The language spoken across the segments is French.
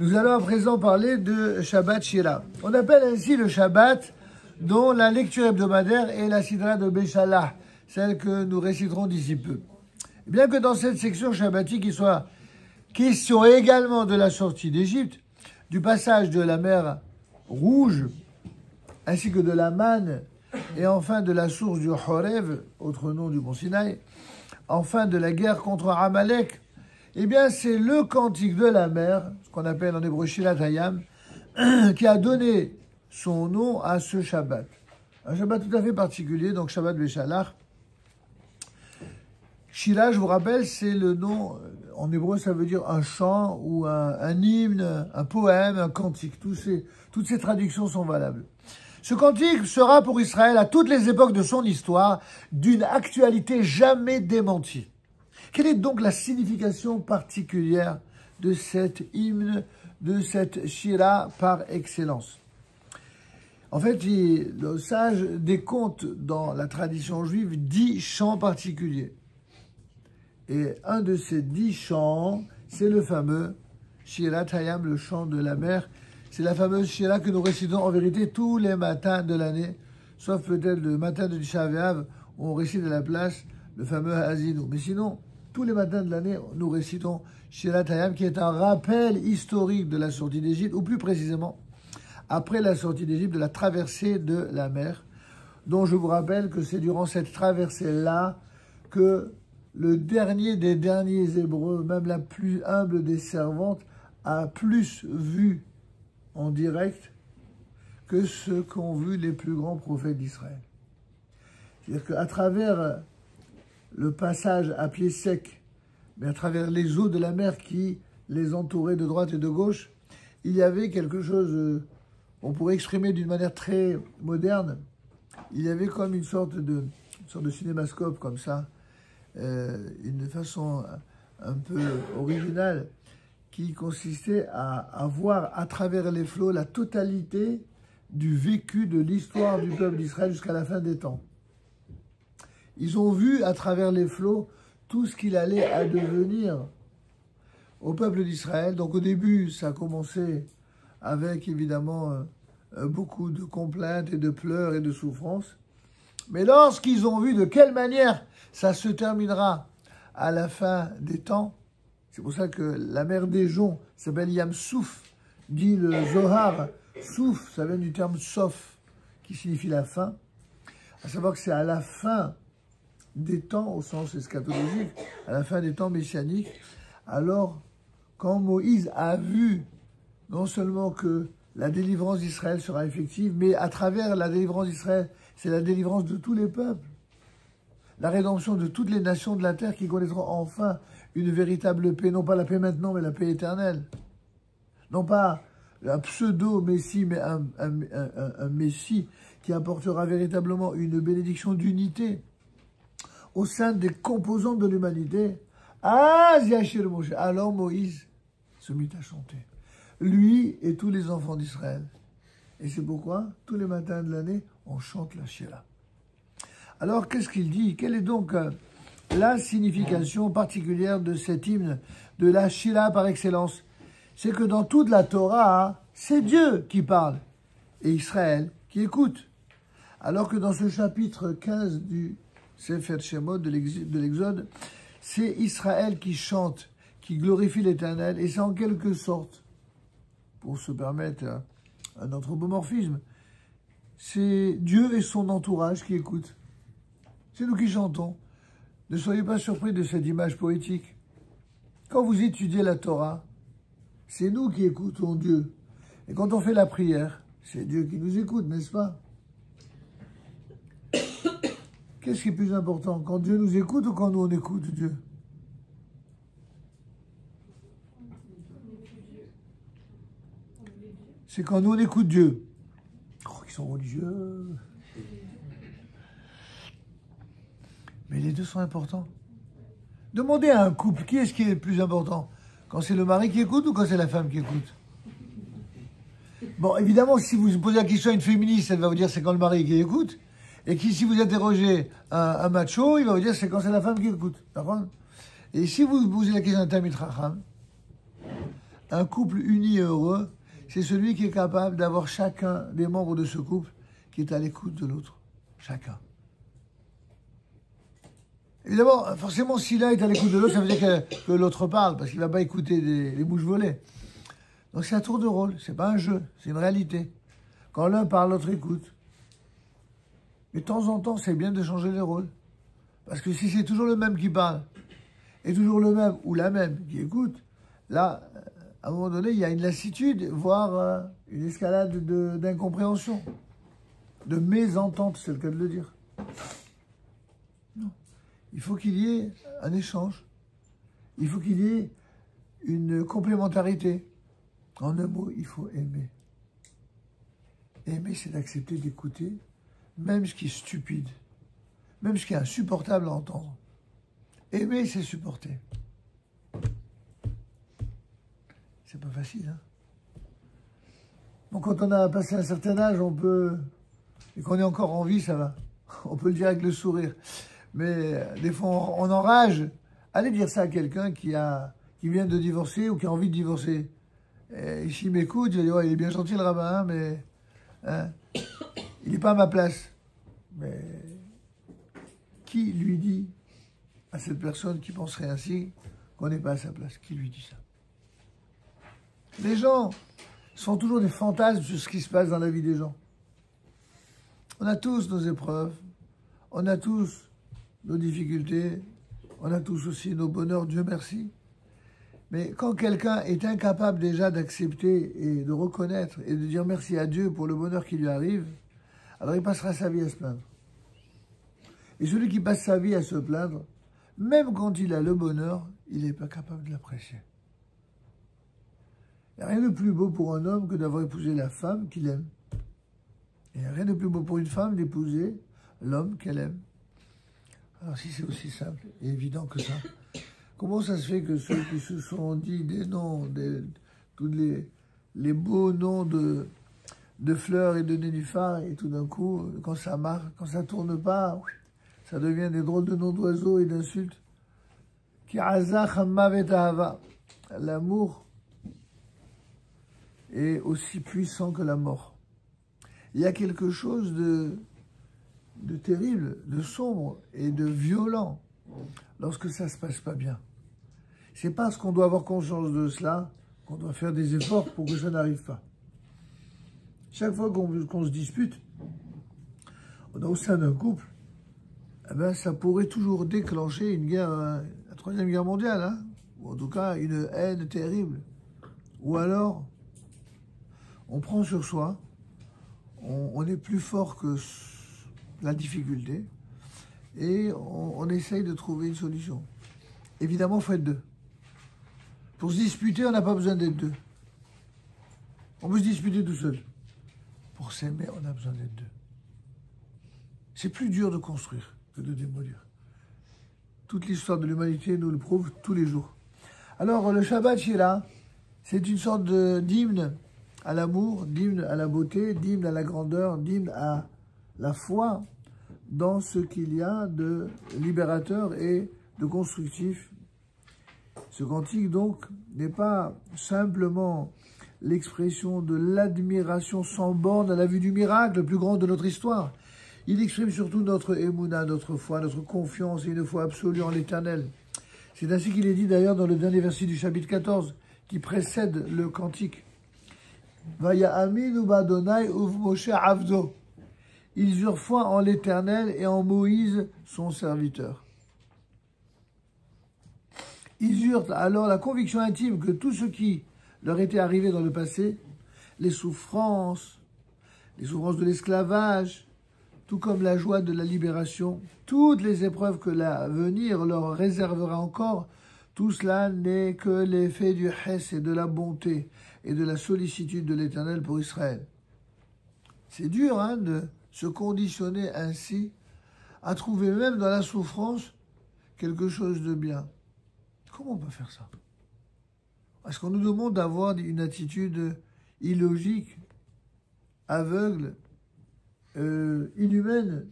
Nous allons à présent parler de Shabbat Shira. On appelle ainsi le Shabbat dont la lecture hebdomadaire est la Sidra de Béchalah, celle que nous réciterons d'ici peu. Bien que dans cette section shabbatique, il soit question également de la sortie d'Égypte, du passage de la mer Rouge, ainsi que de la manne, et enfin de la source du Horev, autre nom du Mont Sinaï, enfin de la guerre contre Amalek, eh bien c'est le cantique de la mer, ce qu'on appelle en hébreu Shirat Hayam, qui a donné son nom à ce Shabbat. Un Shabbat tout à fait particulier, donc Shabbat Béchalah. Shira, je vous rappelle, c'est le nom, en hébreu ça veut dire un chant ou un hymne, un poème, un cantique. Toutes ces traductions sont valables. Ce cantique sera pour Israël à toutes les époques de son histoire d'une actualité jamais démentie. Quelle est donc la signification particulière de cet hymne, de cette Shira par excellence? En fait, le sage décompte dans la tradition juive 10 chants particuliers. Et un de ces 10 chants, c'est le fameux Shirat Hayam, le chant de la mer. C'est la fameuse Shira que nous récitons en vérité tous les matins de l'année, sauf peut-être le matin de Tisha B'Av, où on récite à la place le fameux Hazinu. Mais sinon, tous les matins de l'année, nous récitons Shirat Hayam, qui est un rappel historique de la sortie d'Égypte, ou plus précisément, après la sortie d'Égypte, de la traversée de la mer, dont je vous rappelle que c'est durant cette traversée-là que le dernier des derniers Hébreux, même la plus humble des servantes, a plus vu en direct que ce qu'ont vu les plus grands prophètes d'Israël. C'est-à-dire qu'à travers le passage à pied sec, mais à travers les eaux de la mer qui les entouraient de droite et de gauche, il y avait quelque chose, on pourrait exprimer d'une manière très moderne, il y avait comme une sorte de cinémascope comme ça, une façon un peu originale qui consistait à voir à travers les flots la totalité du vécu de l'histoire du peuple d'Israël jusqu'à la fin des temps. Ils ont vu à travers les flots tout ce qu'il allait addevenir au peuple d'Israël. Donc au début, ça a commencé avec évidemment beaucoup de complaintes et de pleurs et de souffrances. Mais lorsqu'ils ont vu de quelle manière ça se terminera à la fin des temps, c'est pour ça que la mer des joncs s'appelle Yam Souf, dit le Zohar. Souf, ça vient du terme Sof, qui signifie la fin. À savoir que c'est à la fin des temps, au sens eschatologique, à la fin des temps messianiques, alors quand Moïse a vu non seulement que la délivrance d'Israël sera effective, mais à travers la délivrance d'Israël, c'est la délivrance de tous les peuples, la rédemption de toutes les nations de la terre qui connaîtront enfin une véritable paix, non pas la paix maintenant, mais la paix éternelle. Non pas un pseudo-messie, mais un messie qui apportera véritablement une bénédiction d'unité au sein des composantes de l'humanité. Ah, Ziachir Moshe. Alors Moïse se mit à chanter. Lui et tous les enfants d'Israël. Et c'est pourquoi, tous les matins de l'année, on chante la Shira. Alors, qu'est-ce qu'il dit? Quelle est donc la signification particulière de cet hymne, de la Shira par excellence? C'est que dans toute la Torah, c'est Dieu qui parle et Israël qui écoute. Alors que dans ce chapitre 15 du Sefer Shemot de l'Exode, c'est Israël qui chante, qui glorifie l'Éternel, et c'est en quelque sorte, pour se permettre un anthropomorphisme, c'est Dieu et son entourage qui écoutent. C'est nous qui chantons. Ne soyez pas surpris de cette image poétique. Quand vous étudiez la Torah, c'est nous qui écoutons Dieu. Et quand on fait la prière, c'est Dieu qui nous écoute, n'est-ce pas? Qu'est-ce qui est plus important, quand Dieu nous écoute ou quand nous on écoute Dieu? C'est quand nous on écoute Dieu. Oh, ils sont religieux. Mais les deux sont importants. Demandez à un couple, qui est-ce qui est le plus important? Quand c'est le mari qui écoute ou quand c'est la femme qui écoute? Bon, évidemment, si vous posez la question à une féministe, elle va vous dire c'est quand le mari qui écoute. Et si vous interrogez un macho, il va vous dire c'est quand c'est la femme qui écoute. D'accord? Et si vous posez la question à un Talmid Chacham, Un couple uni et heureux, c'est celui qui est capable d'avoir chacun des membres de ce couple qui est à l'écoute de l'autre. Chacun. Évidemment, forcément, si l'un est à l'écoute de l'autre, ça veut dire que l'autre parle, parce qu'il ne va pas écouter les bouches volées. Donc c'est un tour de rôle, c'est pas un jeu, c'est une réalité. Quand l'un parle, l'autre écoute. Mais de temps en temps, c'est bien de changer les rôles. Parce que si c'est toujours le même qui parle, et toujours le même ou la même qui écoute, là, à un moment donné, il y a une lassitude, voire une escalade d'incompréhension, de mésentente, c'est le cas de le dire. Non. Il faut qu'il y ait un échange. Il faut qu'il y ait une complémentarité. En un mot, il faut aimer. Aimer, c'est d'accepter d'écouter, même ce qui est stupide, même ce qui est insupportable à entendre. Aimer, c'est supporter. C'est pas facile, hein. Donc quand on a passé un certain âge, on peut, et qu'on est encore en vie, ça va. On peut le dire avec le sourire. Mais des fois, on enrage. Allez dire ça à quelqu'un qui vient de divorcer ou qui a envie de divorcer. Et s'il m'écoute, je vais dire, ouais, il est bien gentil le rabbin, hein, mais hein, il n'est pas à ma place. Mais qui lui dit à cette personne qui penserait ainsi qu'on n'est pas à sa place? Qui lui dit ça? Les gens sont toujours des fantasmes sur ce qui se passe dans la vie des gens. On a tous nos épreuves, on a tous nos difficultés, on a tous aussi nos bonheurs, Dieu merci. Mais quand quelqu'un est incapable déjà d'accepter et de reconnaître et de dire merci à Dieu pour le bonheur qui lui arrive, alors il passera sa vie à se plaindre. Et celui qui passe sa vie à se plaindre, même quand il a le bonheur, il n'est pas capable de l'apprécier. Il n'y a rien de plus beau pour un homme que d'avoir épousé la femme qu'il aime. Il n'y a rien de plus beau pour une femme d'épouser l'homme qu'elle aime. Alors si c'est aussi simple et évident que ça, comment ça se fait que ceux qui se sont dit des noms, tous les beaux noms de fleurs et de nénuphars, et tout d'un coup, quand ça marche, quand ça tourne pas, ça devient des drôles de noms d'oiseaux et d'insultes. L'amour est aussi puissant que la mort. Il y a quelque chose de terrible, de sombre et de violent lorsque ça ne se passe pas bien. C'est parce qu'on doit avoir conscience de cela qu'on doit faire des efforts pour que ça n'arrive pas. Chaque fois qu'on se dispute, au sein d'un couple, eh ben, ça pourrait toujours déclencher une guerre, la Troisième Guerre mondiale, hein, ou en tout cas une haine terrible. Ou alors, on prend sur soi, on est plus fort que la difficulté, et on essaye de trouver une solution. Évidemment, il faut être deux. Pour se disputer, on n'a pas besoin d'être deux. On peut se disputer tout seul. Pour s'aimer, on a besoin d'être deux. C'est plus dur de construire que de démolir. Toute l'histoire de l'humanité nous le prouve tous les jours. Alors, le Shabbat Shira, c'est une sorte d'hymne à l'amour, d'hymne à la beauté, d'hymne à la grandeur, d'hymne à la foi dans ce qu'il y a de libérateur et de constructif. Ce cantique, donc, n'est pas simplement l'expression de l'admiration sans borne à la vue du miracle le plus grand de notre histoire. Il exprime surtout notre émouna, notre foi, notre confiance et une foi absolue en l'Éternel. C'est ainsi qu'il est dit d'ailleurs dans le dernier verset du chapitre 14, qui précède le cantique. Vaya'aminu b'Adonai uv Moshe avdo. Ils eurent foi en l'Éternel et en Moïse, son serviteur. Ils eurent alors la conviction intime que tout ce qui leur était arrivé dans le passé, les souffrances de l'esclavage, tout comme la joie de la libération, toutes les épreuves que l'avenir leur réservera encore, tout cela n'est que l'effet du Hess et de la bonté et de la sollicitude de l'Éternel pour Israël. C'est dur, hein, de se conditionner ainsi à trouver même dans la souffrance quelque chose de bien. Comment on peut faire ça? Est-ce qu'on nous demande d'avoir une attitude illogique, aveugle, inhumaine,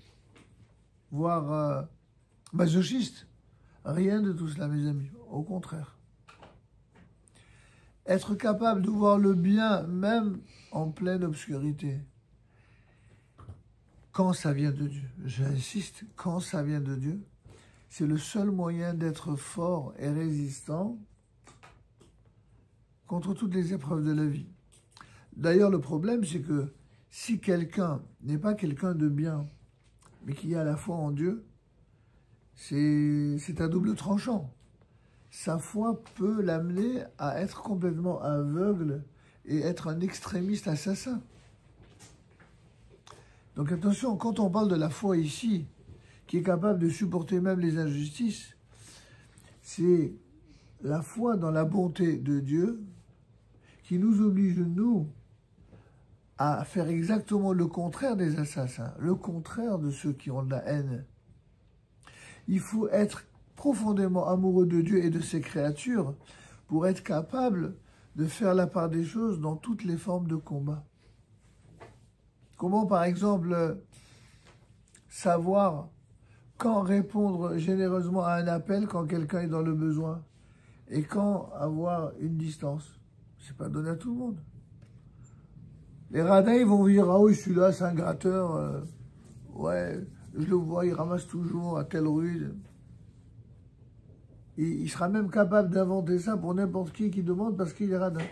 voire masochiste? Rien de tout cela, mes amis. Au contraire. être capable de voir le bien même en pleine obscurité. Quand ça vient de Dieu, j'insiste, quand ça vient de Dieu, c'est le seul moyen d'être fort et résistant contre toutes les épreuves de la vie. D'ailleurs, le problème, c'est que si quelqu'un n'est pas quelqu'un de bien, mais qui a la foi en Dieu, c'est à double tranchant. Sa foi peut l'amener à être complètement aveugle et être un extrémiste assassin. Donc attention, quand on parle de la foi ici, qui est capable de supporter même les injustices, c'est la foi dans la bonté de Dieu qui nous oblige, nous, à faire exactement le contraire des assassins, le contraire de ceux qui ont de la haine. Il faut être profondément amoureux de Dieu et de ses créatures pour être capable de faire la part des choses dans toutes les formes de combat. Comment, par exemple, savoir quand répondre généreusement à un appel quand quelqu'un est dans le besoin et quand avoir une distance? C'est pas donné à tout le monde. Les radins, ils vont dire, ah oui, celui-là, c'est un gratteur, ouais, je le vois, il ramasse toujours à telle rue. Et il sera même capable d'inventer ça pour n'importe qui demande parce qu'il est radin.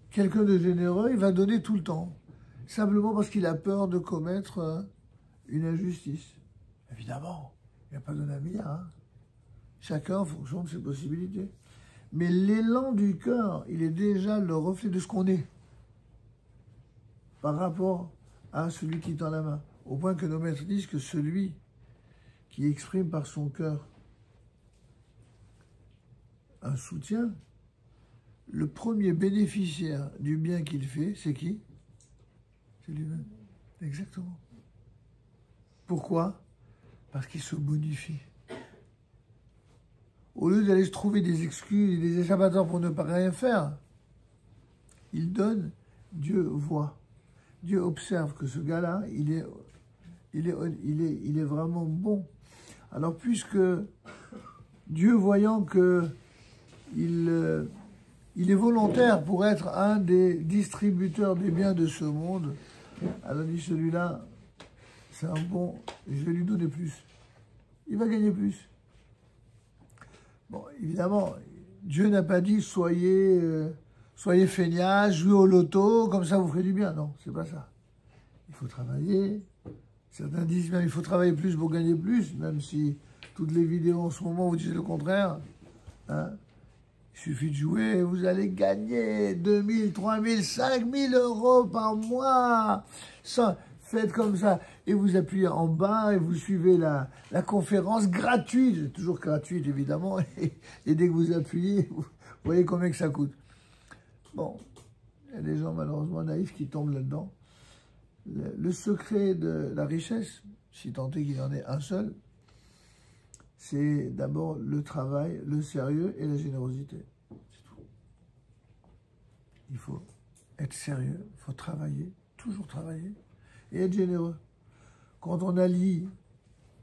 Quelqu'un de généreux, il va donner tout le temps, simplement parce qu'il a peur de commettre une injustice. Évidemment, il n'y a pas d'un ami, hein. Chacun en fonction de ses possibilités. Mais l'élan du cœur, il est déjà le reflet de ce qu'on est par rapport à celui qui tend la main. Au point que nos maîtres disent que celui qui exprime par son cœur un soutien, le premier bénéficiaire du bien qu'il fait, c'est qui? C'est lui-même. Exactement. Pourquoi? Parce qu'il se bonifie. Au lieu d'aller se trouver des excuses et des échappatoires pour ne pas rien faire, il donne, Dieu voit. Dieu observe que ce gars-là, il est vraiment bon. Alors, puisque Dieu, voyant que il est volontaire pour être un des distributeurs des biens de ce monde, alors dit celui-là, c'est un bon, je vais lui donner plus. Il va gagner plus. Bon, évidemment, Dieu n'a pas dit soyez feignants, jouez au loto, comme ça vous ferez du bien. Non, c'est pas ça. Il faut travailler. Certains disent même il faut travailler plus pour gagner plus, même si toutes les vidéos en ce moment vous disent le contraire. Hein? Il suffit de jouer, vous allez gagner 2000, 3000, 5000 euros par mois. Ça, faites comme ça. Et vous appuyez en bas et vous suivez la conférence gratuite. Toujours gratuite, évidemment. Et dès que vous appuyez, vous voyez combien que ça coûte. Bon, il y a des gens malheureusement naïfs qui tombent là-dedans. Le secret de la richesse, si tant est qu'il y en ait un seul, c'est d'abord le travail, le sérieux et la générosité. C'est tout. Il faut être sérieux, il faut travailler, toujours travailler, et être généreux. Quand on allie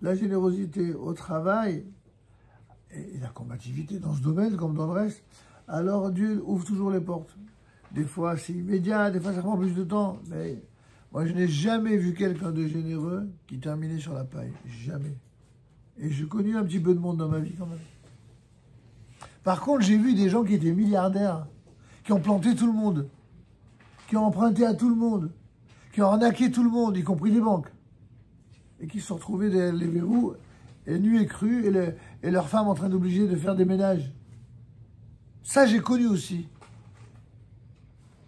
la générosité au travail et la combativité dans ce domaine comme dans le reste, alors Dieu ouvre toujours les portes. Des fois c'est immédiat, des fois ça prend plus de temps, mais moi je n'ai jamais vu quelqu'un de généreux qui terminait sur la paille. Jamais. Et j'ai connu un petit peu de monde dans ma vie quand même. Par contre, j'ai vu des gens qui étaient milliardaires, qui ont planté tout le monde, qui ont emprunté à tout le monde, qui ont arnaqué tout le monde, y compris les banques, et qui se sont retrouvés derrière les verrous, et nus et crus, et leurs femmes en train d'obliger de faire des ménages. Ça, j'ai connu aussi.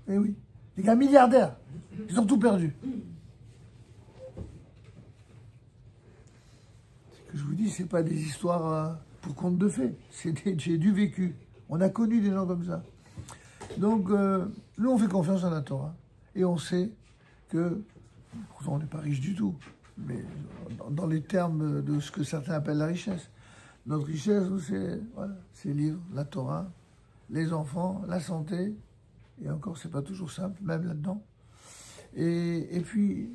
Eh oui, les gars milliardaires, ils ont tout perdu. Je vous dis, c'est pas des histoires pour contes de fées. J'ai du vécu. On a connu des gens comme ça. Donc, nous, on fait confiance en la Torah. Et on sait que, pourtant, on n'est pas riche du tout, mais dans les termes de ce que certains appellent la richesse. Notre richesse, c'est voilà, les livres, la Torah, les enfants, la santé. Et encore, c'est pas toujours simple, même là-dedans. Et puis,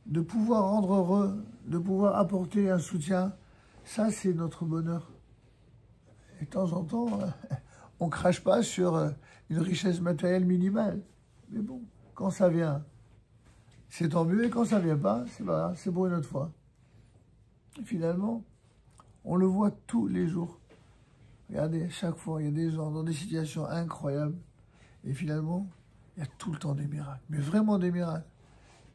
de pouvoir rendre heureux, de pouvoir apporter un soutien, ça c'est notre bonheur. Et de temps en temps, on ne crache pas sur une richesse matérielle minimale. Mais bon, quand ça vient, c'est tant mieux. Et quand ça ne vient pas, c'est pas grave, c'est pour une autre fois. Et finalement, on le voit tous les jours. Regardez, chaque fois, il y a des gens dans des situations incroyables. Et finalement, il y a tout le temps des miracles. Mais vraiment des miracles.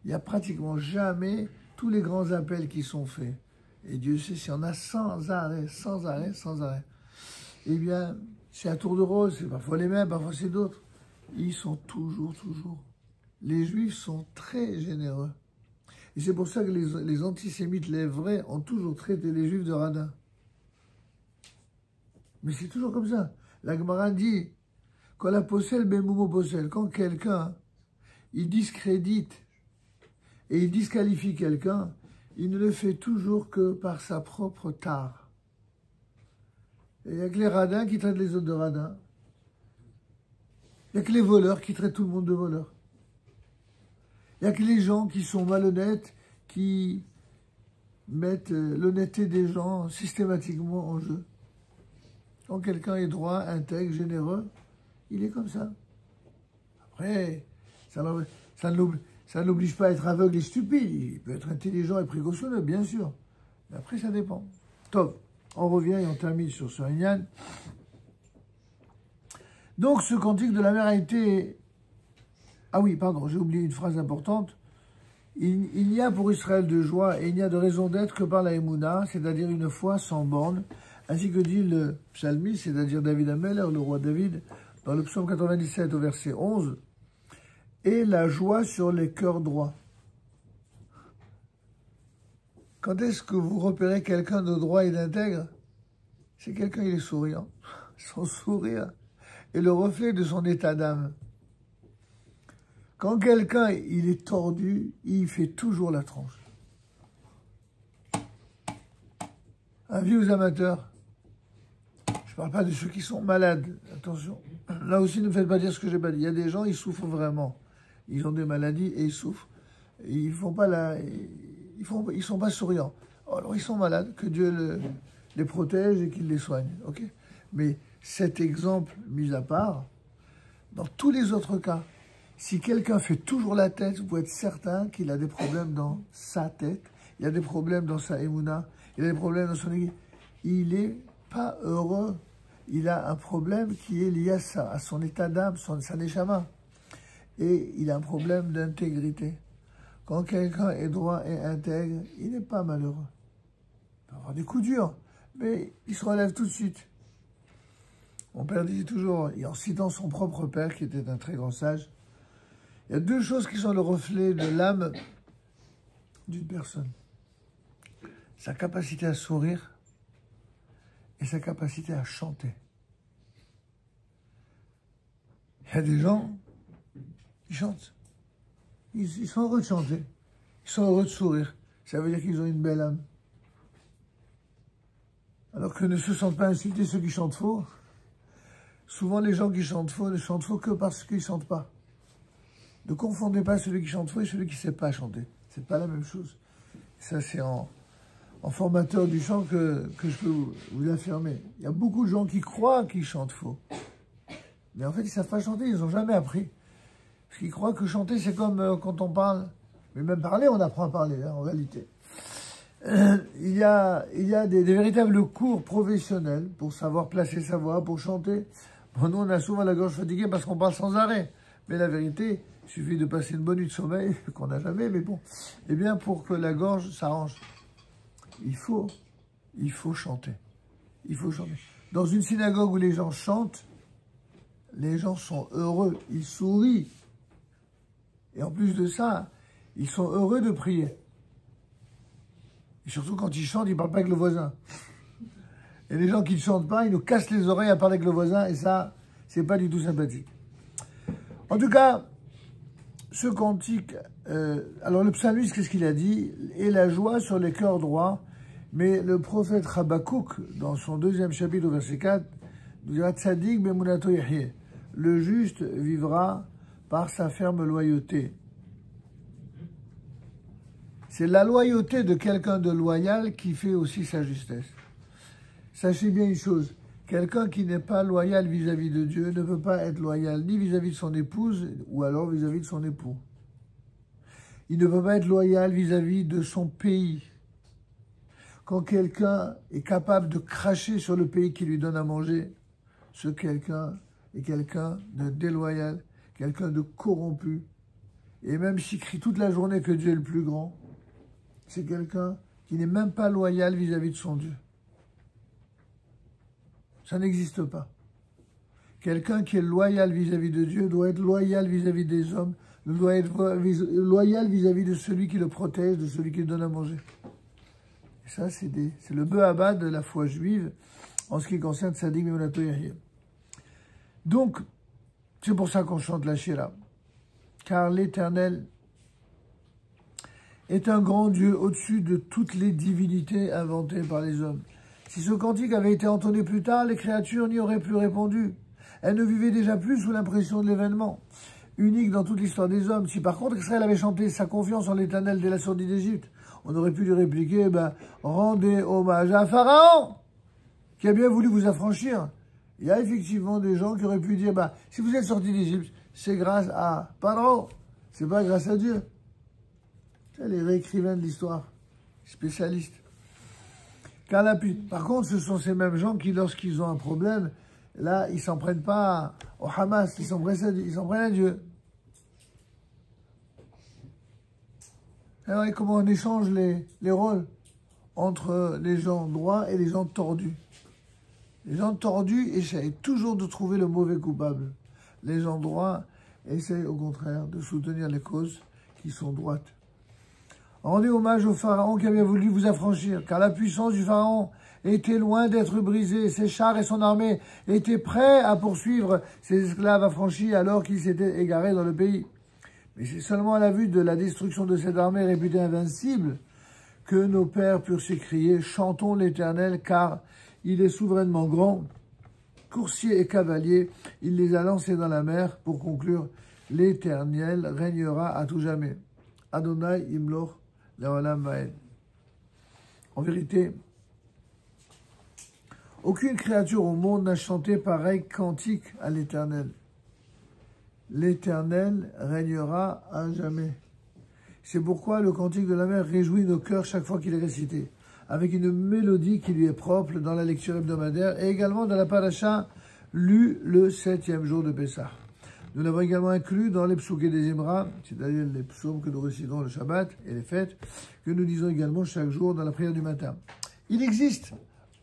Il n'y a pratiquement jamais tous les grands appels qui sont faits. Et Dieu sait s'il y en a sans arrêt, sans arrêt, sans arrêt. Eh bien, c'est à tour de rôle, c'est parfois les mêmes, parfois c'est d'autres. Ils sont toujours. Les Juifs sont très généreux. Et c'est pour ça que les antisémites, les vrais, ont toujours traité les Juifs de radins. Mais c'est toujours comme ça. La Gemara dit, quand la possèle, Bemumo possèle, quand quelqu'un, il discrédite et il disqualifie quelqu'un, il ne le fait toujours que par sa propre tare. Et il n'y a que les radins qui traitent les autres de radins. Il n'y a que les voleurs qui traitent tout le monde de voleurs. Il n'y a que les gens qui sont malhonnêtes, qui mettent l'honnêteté des gens systématiquement en jeu. Quand quelqu'un est droit, intègre, généreux, il est comme ça. Après, ça ne l'oblige pas à être aveugle et stupide. Il peut être intelligent et précautionneux, bien sûr. Mais après, ça dépend. Top. On revient et on termine sur ce Inyan. Donc, ce cantique de la mer a été... Ah oui, pardon, j'ai oublié une phrase importante. Il n'y a pour Israël de joie et il n'y a de raison d'être que par la Emouna, c'est-à-dire une foi sans borne, ainsi que dit le psalmiste, c'est-à-dire David Ameller, le roi David, dans le psaume 97 au verset 11, et la joie sur les cœurs droits. Quand est-ce que vous repérez quelqu'un de droit et d'intègre? C'est quelqu'un, il est souriant. Son sourire est le reflet de son état d'âme. Quand quelqu'un, il est tordu, il fait toujours la tronche. Avis aux amateurs. Je ne parle pas de ceux qui sont malades. Attention. Là aussi, ne me faites pas dire ce que j'ai pas dit. Il y a des gens, ils souffrent vraiment. Ils ont des maladies et ils souffrent. Et ils font pas ils sont pas souriants. Alors, ils sont malades. Que Dieu les protège et qu'il les soigne. Ok? Mais cet exemple mis à part, dans tous les autres cas, si quelqu'un fait toujours la tête, vous pouvez être certain qu'il a des problèmes dans sa tête, il a des problèmes dans sa émouna, il a des problèmes dans son église. Il n'est pas heureux. Il a un problème qui est lié à son état d'âme, sa neshama. Et il a un problème d'intégrité. Quand quelqu'un est droit et intègre, il n'est pas malheureux. Il peut avoir des coups durs, mais il se relève tout de suite. Mon père disait toujours, et en citant son propre père, qui était un très grand sage, il y a deux choses qui sont le reflet de l'âme d'une personne. Sa capacité à sourire et sa capacité à chanter. Il y a des gens qui chantent. Ils sont heureux de chanter. Ils sont heureux de sourire. Ça veut dire qu'ils ont une belle âme. Alors que ne se sentent pas insultés ceux qui chantent faux. Souvent, les gens qui chantent faux ne chantent faux que parce qu'ils ne chantent pas. Ne confondez pas celui qui chante faux et celui qui ne sait pas chanter. C'est pas la même chose. Ça, c'est en formateur du chant que je peux vous affirmer. Il y a beaucoup de gens qui croient qu'ils chantent faux. Mais en fait, ils ne savent pas chanter, ils n'ont jamais appris. Parce qu'ils croient que chanter, c'est comme quand on parle. Mais même parler, on apprend à parler, hein, en réalité. Il y a des véritables cours professionnels pour savoir placer sa voix, pour chanter. Bon, nous, on a souvent la gorge fatiguée parce qu'on parle sans arrêt. Mais la vérité, il suffit de passer une bonne nuit de sommeil, qu'on n'a jamais, mais bon. Eh bien, pour que la gorge s'arrange, il faut chanter. Il faut chanter. Dans une synagogue où les gens chantent, les gens sont heureux, ils sourient. Et en plus de ça, ils sont heureux de prier. Et surtout quand ils chantent, ils ne parlent pas avec le voisin. Et les gens qui ne chantent pas, ils nous cassent les oreilles à parler avec le voisin, et ça, c'est pas du tout sympathique. En tout cas, ce cantique, alors le psalmiste, qu'est-ce qu'il a dit? Et la joie sur les cœurs droits. Mais le prophète Habakkuk, dans son 2e chapitre, au verset 4, nous dira Tzadik bemunato yahye. Le juste vivra par sa ferme loyauté. C'est la loyauté de quelqu'un de loyal qui fait aussi sa justesse. Sachez bien une chose, Quelqu'un qui n'est pas loyal vis-à-vis de Dieu ne peut pas être loyal ni vis-à-vis de son épouse ou alors vis-à-vis de son époux. Il ne peut pas être loyal vis-à-vis de son pays. Quand quelqu'un est capable de cracher sur le pays qui lui donne à manger, ce quelqu'un est quelqu'un de déloyal, quelqu'un de corrompu. Et même s'il crie toute la journée que Dieu est le plus grand, c'est quelqu'un qui n'est même pas loyal vis-à-vis de son Dieu. Ça n'existe pas. Quelqu'un qui est loyal vis-à-vis de Dieu doit être loyal vis-à-vis des hommes, doit être loyal vis-à-vis de celui qui le protège, de celui qui lui donne à manger. Et ça, c'est le be'aba de la foi juive en ce qui concerne Tzadik Me'olato Yahya. Donc, c'est pour ça qu'on chante la Shira. Car l'Éternel est un grand Dieu au-dessus de toutes les divinités inventées par les hommes. Si ce cantique avait été entonné plus tard, les créatures n'y auraient plus répondu. Elles ne vivaient déjà plus sous l'impression de l'événement, unique dans toute l'histoire des hommes. Si par contre Israël avait chanté sa confiance en l'Éternel dès la sortie d'Égypte, on aurait pu lui répliquer, rendez hommage à Pharaon, qui a bien voulu vous affranchir. Il y a effectivement des gens qui auraient pu dire, si vous êtes sortis d'Égypte, c'est grâce à Pharaon, c'est pas grâce à Dieu. C'est les réécrivains de l'histoire, spécialistes. Par contre, ce sont ces mêmes gens qui, lorsqu'ils ont un problème, là, ils s'en prennent pas au Hamas, ils s'en prennent à Dieu. Alors, comment on échange les rôles entre les gens droits et les gens tordus. Les gens tordus essayent toujours de trouver le mauvais coupable. Les gens droits essayent au contraire de soutenir les causes qui sont droites. Rendez hommage au Pharaon qui avait voulu vous affranchir, car la puissance du Pharaon était loin d'être brisée. Ses chars et son armée étaient prêts à poursuivre ses esclaves affranchis alors qu'ils s'étaient égarés dans le pays. Mais c'est seulement à la vue de la destruction de cette armée réputée invincible que nos pères purent s'écrier « Chantons l'Éternel, car il est souverainement grand, coursier et cavalier, il les a lancés dans la mer. » Pour conclure, l'Éternel régnera à tout jamais. Adonai Imloch Leolam Vaed. En vérité, aucune créature au monde n'a chanté pareil cantique à l'Éternel. L'Éternel régnera à jamais. C'est pourquoi le cantique de la mer réjouit nos cœurs chaque fois qu'il est récité, avec une mélodie qui lui est propre dans la lecture hebdomadaire et également dans la paracha lue le 7e jour de Pessah. Nous l'avons également inclus dans les psouké des Imra, c'est-à-dire les psaumes que nous récitons le Shabbat et les fêtes, que nous disons également chaque jour dans la prière du matin. Il existe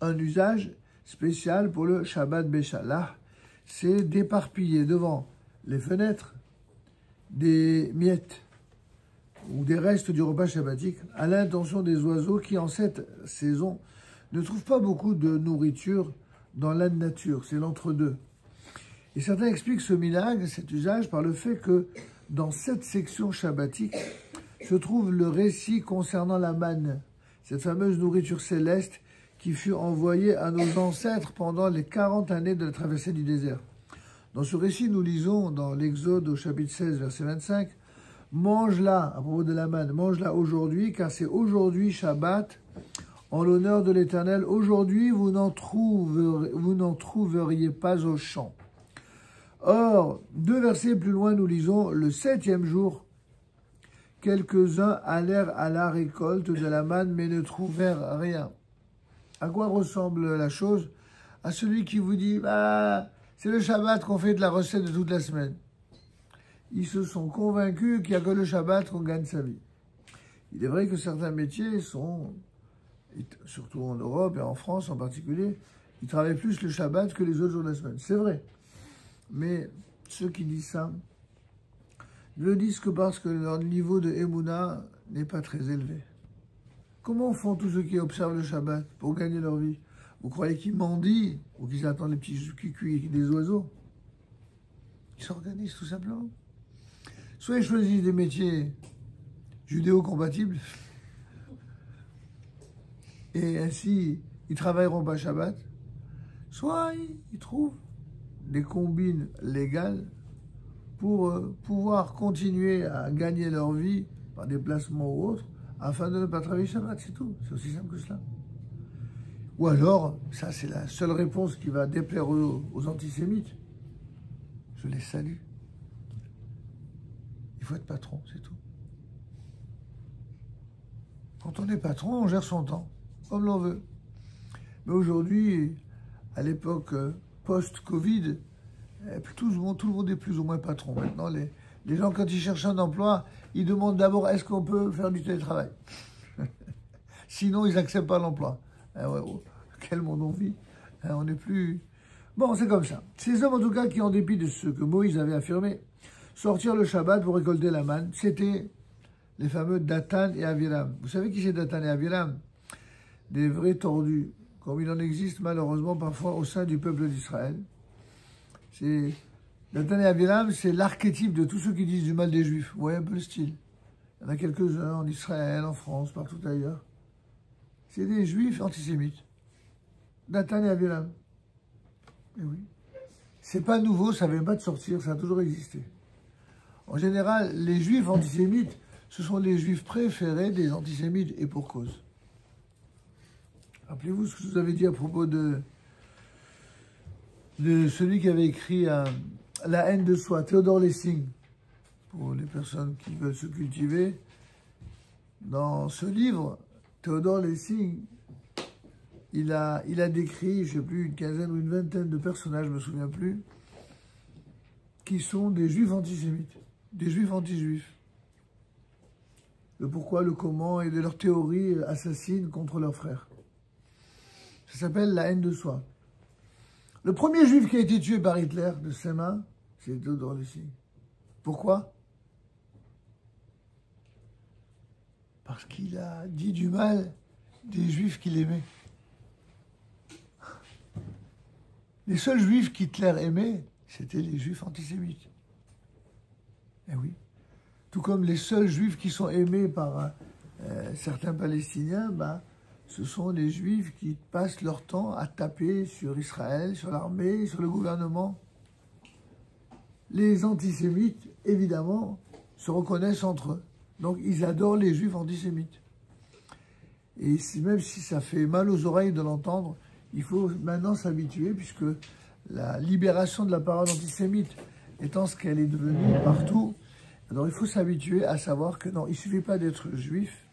un usage spécial pour le Shabbat Beshalach, c'est d'éparpiller devant les fenêtres des miettes ou des restes du repas shabbatique à l'intention des oiseaux qui, en cette saison, ne trouvent pas beaucoup de nourriture dans la nature. C'est l'entre-deux. Et certains expliquent ce minhag, cet usage, par le fait que dans cette section shabbatique se trouve le récit concernant la manne, cette fameuse nourriture céleste qui fut envoyée à nos ancêtres pendant les 40 années de la traversée du désert. Dans ce récit, nous lisons dans l'Exode au chapitre 16, verset 25, « Mange-la, à propos de la manne, mange-la aujourd'hui, car c'est aujourd'hui Shabbat, en l'honneur de l'Éternel. Aujourd'hui, vous n'en trouveriez pas au champ. » Or, 2 versets plus loin, nous lisons, « Le 7e jour, quelques-uns allèrent à la récolte de la manne, mais ne trouvèrent rien. » À quoi ressemble la chose? À celui qui vous dit, c'est le Shabbat qu'on fait de la recette de toute la semaine. Ils se sont convaincus qu'il n'y a que le Shabbat qu'on gagne sa vie. Il est vrai que certains métiers sont, surtout en Europe et en France en particulier, ils travaillent plus le Shabbat que les autres jours de la semaine. C'est vrai. Mais ceux qui disent ça ne le disent que parce que leur niveau de Emouna n'est pas très élevé. Comment font tous ceux qui observent le Shabbat pour gagner leur vie? Vous croyez qu'ils mendient ou qu'ils attendent les petits cucuis des oiseaux? Ils s'organisent tout simplement. Soit ils choisissent des métiers judéo-compatibles, et ainsi ils travailleront pas Shabbat, soit ils trouvent des combines légales pour pouvoir continuer à gagner leur vie par des placements ou autres, afin de ne pas travailler Shabbat, c'est tout. C'est aussi simple que cela. Ou alors, ça c'est la seule réponse qui va déplaire aux antisémites, je les salue. Il faut être patron, c'est tout. Quand on est patron, on gère son temps, comme l'on veut. Mais aujourd'hui, à l'époque post-Covid, tout le monde est plus ou moins patron. Maintenant, les gens, quand ils cherchent un emploi, ils demandent d'abord est-ce qu'on peut faire du télétravail. Sinon, ils n'acceptent pas l'emploi. Quel monde on vit. On n'est plus... Bon, c'est comme ça. Ces hommes, en tout cas, qui, en dépit de ce que Moïse avait affirmé, sortirent le Shabbat pour récolter la manne, c'était les fameux Dathan et Aviram. Vous savez qui c'est Dathan et Aviram? Des vrais tordus, comme il en existe malheureusement parfois au sein du peuple d'Israël. Dathan et Aviram, c'est l'archétype de tous ceux qui disent du mal des Juifs. Vous voyez un peu le style. Il y en a quelques-uns en Israël, en France, partout ailleurs. C'est des Juifs antisémites. Dathan et Aviram. Et oui. C'est pas nouveau, ça ne vient pas de sortir, ça a toujours existé. En général, les Juifs antisémites, ce sont les Juifs préférés des antisémites, et pour cause. Rappelez-vous ce que je vous avais dit à propos de celui qui avait écrit La haine de soi, Théodore Lessing, pour les personnes qui veulent se cultiver. Dans ce livre, Théodore Lessing, il a décrit, je ne sais plus, une quinzaine ou une vingtaine de personnages, je ne me souviens plus, qui sont des Juifs antisémites, des Juifs anti-juifs. Le pourquoi, le comment et de leurs théories assassines contre leurs frères. Ça s'appelle La haine de soi. Le premier Juif qui a été tué par Hitler de ses mains, c'est Théodore Lessing. Pourquoi? Parce qu'il a dit du mal des Juifs qu'il aimait. Les seuls Juifs qu'Hitler aimait, c'était les Juifs antisémites. Eh oui. Tout comme les seuls Juifs qui sont aimés par certains Palestiniens, ce sont les Juifs qui passent leur temps à taper sur Israël, sur l'armée, sur le gouvernement. Les antisémites, évidemment, se reconnaissent entre eux. Donc, ils adorent les Juifs antisémites. Et même si ça fait mal aux oreilles de l'entendre, il faut maintenant s'habituer, puisque la libération de la parole antisémite étant ce qu'elle est devenue partout, alors il faut s'habituer à savoir que non, il ne suffit pas d'être juif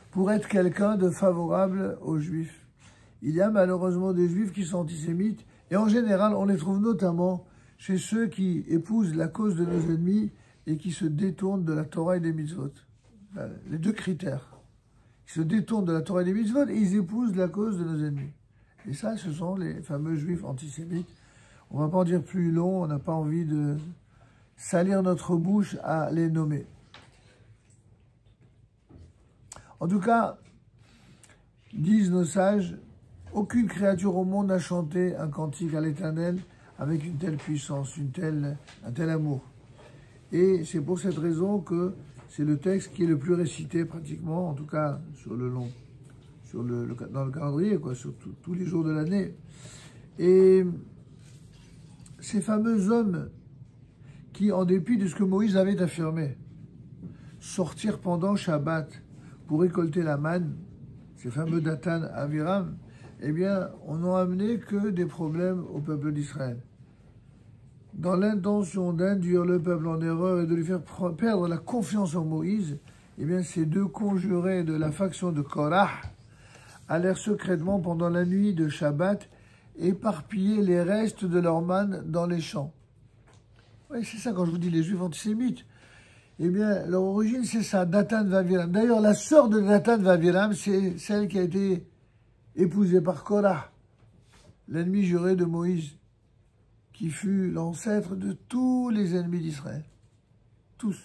pour être quelqu'un de favorable aux juifs. Il y a malheureusement des juifs qui sont antisémites, et en général, on les trouve notamment chez ceux qui épousent la cause de nos ennemis et qui se détournent de la Torah et des mitzvot. Les deux critères. Ils se détournent de la Torah et des mitzvot et ils épousent la cause de nos ennemis. Et ça, ce sont les fameux juifs antisémites. On ne va pas en dire plus long, on n'a pas envie de salir notre bouche à les nommer. En tout cas, disent nos sages, aucune créature au monde n'a chanté un cantique à l'Éternel avec une telle puissance, un tel amour. Et c'est pour cette raison que c'est le texte qui est le plus récité pratiquement, en tout cas sur le long, dans le calendrier, sur tous les jours de l'année. Et ces fameux hommes qui, en dépit de ce que Moïse avait affirmé, sortir pendant Shabbat pour récolter la manne, ces fameux Dathan, Aviram, eh bien, on n'a amené que des problèmes au peuple d'Israël. Dans l'intention d'induire le peuple en erreur et de lui faire perdre la confiance en Moïse, eh bien, ces deux conjurés de la faction de Korah allèrent secrètement pendant la nuit de Shabbat éparpiller les restes de leur manne dans les champs. Oui, c'est ça quand je vous dis les Juifs antisémites. Eh bien, leur origine, c'est ça, Dathan Vaviram. D'ailleurs, la sœur de Dathan Vaviram, c'est celle qui a été épousée par Korah, l'ennemi juré de Moïse, qui fut l'ancêtre de tous les ennemis d'Israël. Tous.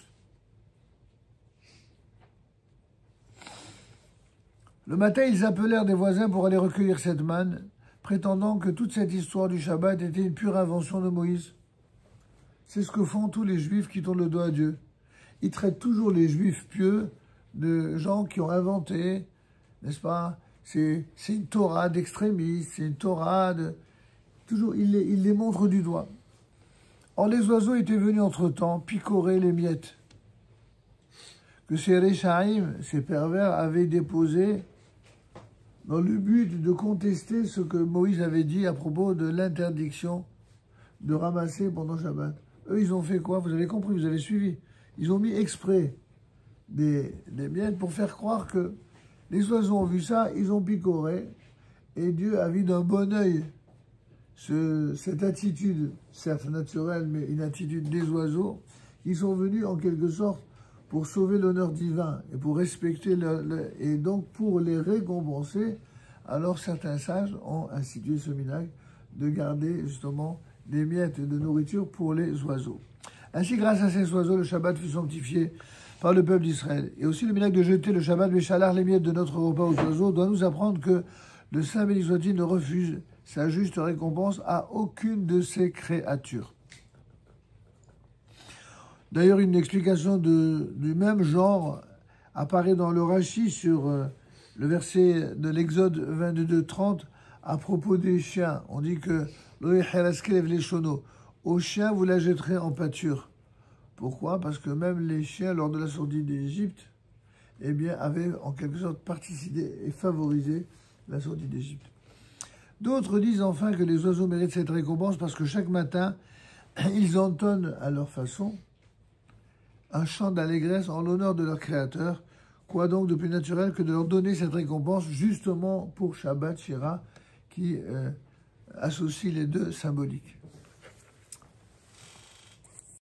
Le matin, ils appelèrent des voisins pour aller recueillir cette manne, prétendant que toute cette histoire du Shabbat était une pure invention de Moïse. C'est ce que font tous les Juifs qui tournent le dos à Dieu. Ils traitent toujours les Juifs pieux de gens qui ont inventé, n'est-ce pas? C'est une Torah d'extrémistes, c'est une Torah de... Toujours, ils les montrent du doigt. Or, les oiseaux étaient venus entre-temps picorer les miettes que ces Réchaïm, ces pervers, avaient déposées dans le but de contester ce que Moïse avait dit à propos de l'interdiction de ramasser pendant Shabbat. Eux, ils ont fait quoi? Vous avez compris, vous avez suivi. Ils ont mis exprès des miettes pour faire croire que les oiseaux ont vu ça, ils ont picoré, et Dieu a vu d'un bon œil cette attitude, certes naturelle, mais une attitude des oiseaux, qui sont venus en quelque sorte pour sauver l'honneur divin et pour respecter et donc pour les récompenser. Alors certains sages ont institué ce minhag de garder justement des miettes de nourriture pour les oiseaux. Ainsi, grâce à ces oiseaux, le Shabbat fut sanctifié par le peuple d'Israël. Et aussi le minhag de jeter le Shabbat Béchalar, les miettes de notre repas aux oiseaux, doit nous apprendre que le Saint béni soit-il ne refuse sa juste récompense à aucune de ses créatures. D'ailleurs, une explication du même genre apparaît dans le Rashi sur le verset de l'Exode 22-30 à propos des chiens. On dit que aux chiens, vous la jetterez en pâture. Pourquoi? Parce que même les chiens, lors de la sortie d'Égypte, eh bien, avaient en quelque sorte participé et favorisé la sortie d'Égypte. D'autres disent enfin que les oiseaux méritent cette récompense parce que chaque matin, ils entonnent à leur façon un chant d'allégresse en l'honneur de leur créateur. Quoi donc de plus naturel que de leur donner cette récompense justement pour Shabbat Shira qui associe les deux symboliques.